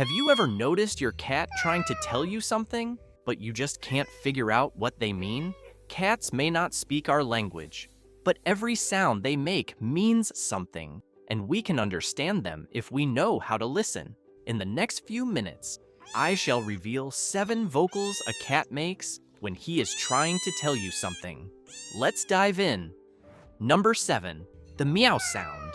Have you ever noticed your cat trying to tell you something, but you just can't figure out what they mean? Cats may not speak our language, but every sound they make means something, and we can understand them if we know how to listen. In the next few minutes, I shall reveal 7 vocals a cat makes when he is trying to tell you something. Let's dive in. Number 7, the meow sound.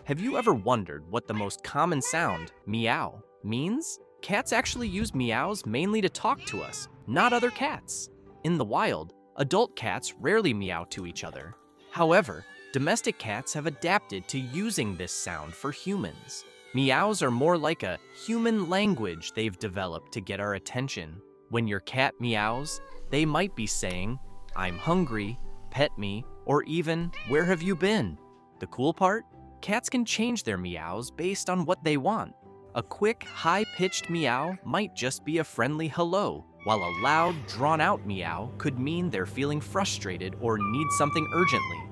Have you ever wondered what the most common sound, meow, means? Cats actually use meows mainly to talk to us, not other cats. In the wild, adult cats rarely meow to each other. However, domestic cats have adapted to using this sound for humans. Meows are more like a human language they've developed to get our attention. When your cat meows, they might be saying, "I'm hungry, pet me," or even, "Where have you been?" The cool part? Cats can change their meows based on what they want. A quick, high-pitched meow might just be a friendly hello, while a loud, drawn-out meow could mean they're feeling frustrated or need something urgently.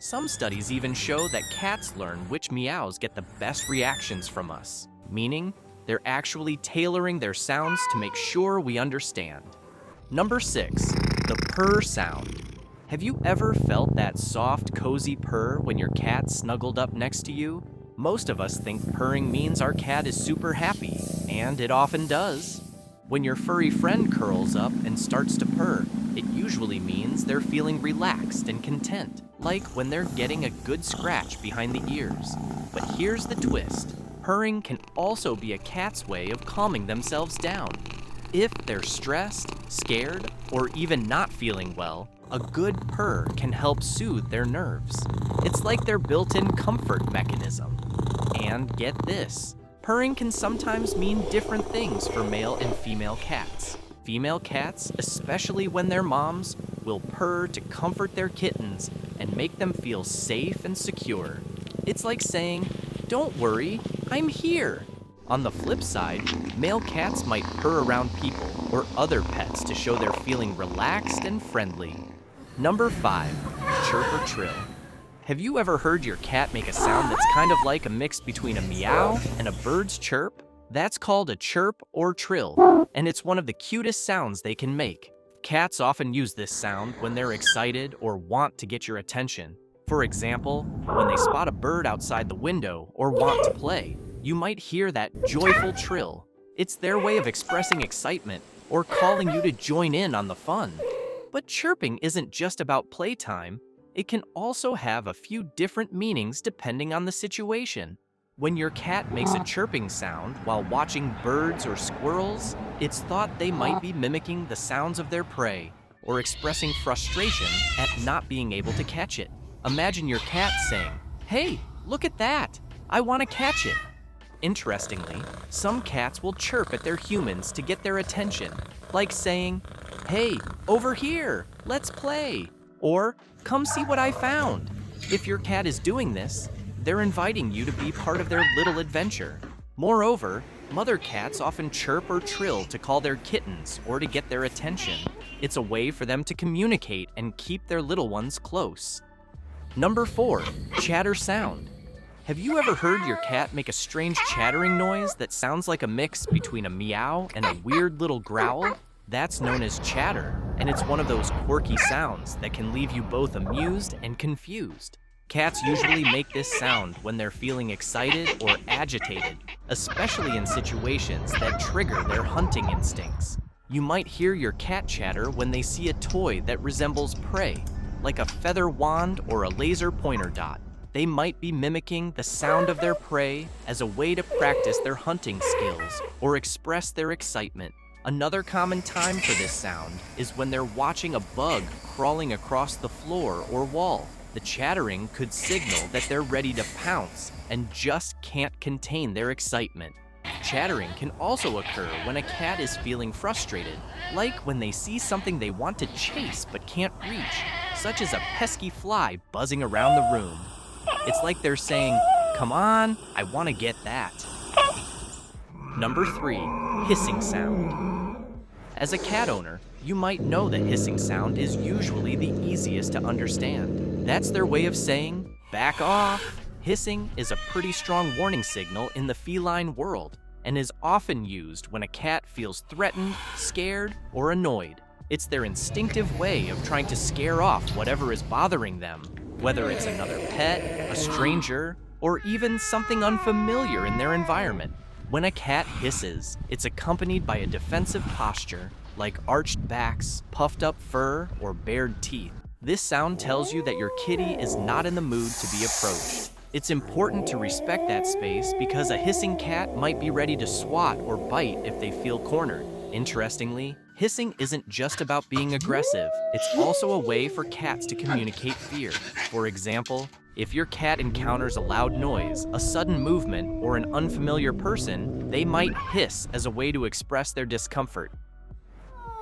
Some studies even show that cats learn which meows get the best reactions from us, meaning they're actually tailoring their sounds to make sure we understand. Number 6, the purr sound. Have you ever felt that soft, cozy purr when your cat snuggled up next to you? Most of us think purring means our cat is super happy, and it often does. When your furry friend curls up and starts to purr, it usually means they're feeling relaxed and content, like when they're getting a good scratch behind the ears. But here's the twist. Purring can also be a cat's way of calming themselves down. If they're stressed, scared, or even not feeling well, a good purr can help soothe their nerves. It's like their built-in comfort mechanism. And get this, purring can sometimes mean different things for male and female cats. Female cats, especially when they're moms, will purr to comfort their kittens and make them feel safe and secure. It's like saying, "Don't worry, I'm here." On the flip side, male cats might purr around people or other pets to show they're feeling relaxed and friendly. Number 5, chirp or trill. Have you ever heard your cat make a sound that's kind of like a mix between a meow and a bird's chirp? That's called a chirp or trill, and it's one of the cutest sounds they can make. Cats often use this sound when they're excited or want to get your attention. For example, when they spot a bird outside the window or want to play, you might hear that joyful trill. It's their way of expressing excitement or calling you to join in on the fun. But chirping isn't just about playtime. It can also have a few different meanings depending on the situation. When your cat makes a chirping sound while watching birds or squirrels, it's thought they might be mimicking the sounds of their prey or expressing frustration at not being able to catch it. Imagine your cat saying, "Hey, look at that! I want to catch it." Interestingly, some cats will chirp at their humans to get their attention, like saying, "Hey, over here, let's play," or "Come see what I found." If your cat is doing this, they're inviting you to be part of their little adventure. Moreover, mother cats often chirp or trill to call their kittens or to get their attention. It's a way for them to communicate and keep their little ones close. Number 4, chatter sound. Have you ever heard your cat make a strange chattering noise that sounds like a mix between a meow and a weird little growl? That's known as chatter, and it's one of those quirky sounds that can leave you both amused and confused. Cats usually make this sound when they're feeling excited or agitated, especially in situations that trigger their hunting instincts. You might hear your cat chatter when they see a toy that resembles prey, like a feather wand or a laser pointer dot. They might be mimicking the sound of their prey as a way to practice their hunting skills or express their excitement. Another common time for this sound is when they're watching a bug crawling across the floor or wall. The chattering could signal that they're ready to pounce and just can't contain their excitement. Chattering can also occur when a cat is feeling frustrated, like when they see something they want to chase but can't reach, such as a pesky fly buzzing around the room. It's like they're saying, "Come on, I want to get that." Number 3, hissing sound. As a cat owner, you might know the hissing sound is usually the easiest to understand. That's their way of saying, "Back off." Hissing is a pretty strong warning signal in the feline world. and is often used when a cat feels threatened, scared, or annoyed. It's their instinctive way of trying to scare off whatever is bothering them, whether it's another pet, a stranger, or even something unfamiliar in their environment. When a cat hisses, it's accompanied by a defensive posture, like arched backs, puffed up fur, or bared teeth. This sound tells you that your kitty is not in the mood to be approached. It's important to respect that space because a hissing cat might be ready to swat or bite if they feel cornered. Interestingly, hissing isn't just about being aggressive, it's also a way for cats to communicate fear. For example, if your cat encounters a loud noise, a sudden movement, or an unfamiliar person, they might hiss as a way to express their discomfort.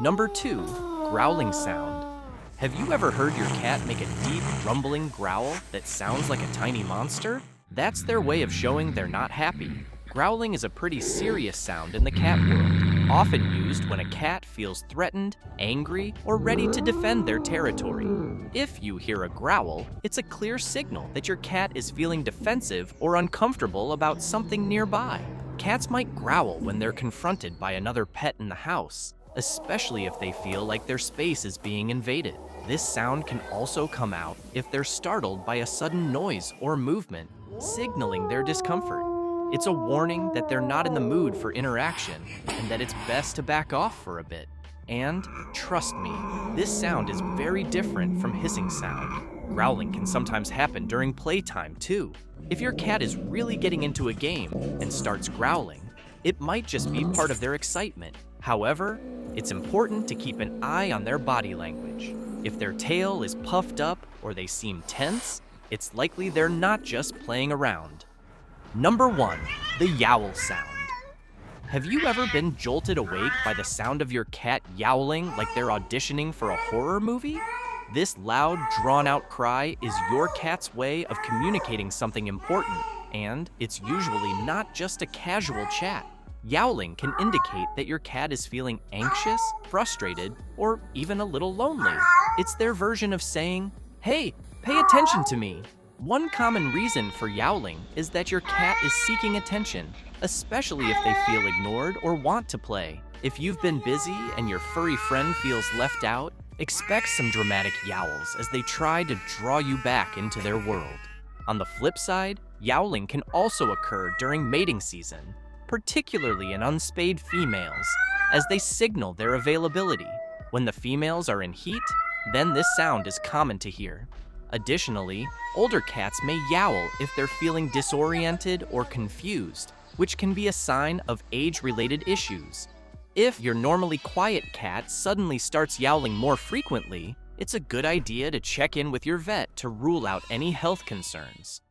Number 2, growling sound. Have you ever heard your cat make a deep, rumbling growl that sounds like a tiny monster? That's their way of showing they're not happy. Growling is a pretty serious sound in the cat world, often used when a cat feels threatened, angry, or ready to defend their territory. If you hear a growl, it's a clear signal that your cat is feeling defensive or uncomfortable about something nearby. Cats might growl when they're confronted by another pet in the house, especially if they feel like their space is being invaded. This sound can also come out if they're startled by a sudden noise or movement, signaling their discomfort. It's a warning that they're not in the mood for interaction and that it's best to back off for a bit. And trust me, this sound is very different from hissing sound. Growling can sometimes happen during playtime too. If your cat is really getting into a game and starts growling, it might just be part of their excitement. However, it's important to keep an eye on their body language. If their tail is puffed up or they seem tense, it's likely they're not just playing around. Number 1, the yowl sound. Have you ever been jolted awake by the sound of your cat yowling like they're auditioning for a horror movie? This loud, drawn-out cry is your cat's way of communicating something important, and it's usually not just a casual chat. Yowling can indicate that your cat is feeling anxious, frustrated, or even a little lonely. It's their version of saying, "Hey, pay attention to me." One common reason for yowling is that your cat is seeking attention, especially if they feel ignored or want to play. If you've been busy and your furry friend feels left out, expect some dramatic yowls as they try to draw you back into their world. On the flip side, yowling can also occur during mating season, particularly in unspayed females, as they signal their availability. When the females are in heat, then this sound is common to hear. Additionally, older cats may yowl if they're feeling disoriented or confused, which can be a sign of age-related issues. If your normally quiet cat suddenly starts yowling more frequently, it's a good idea to check in with your vet to rule out any health concerns.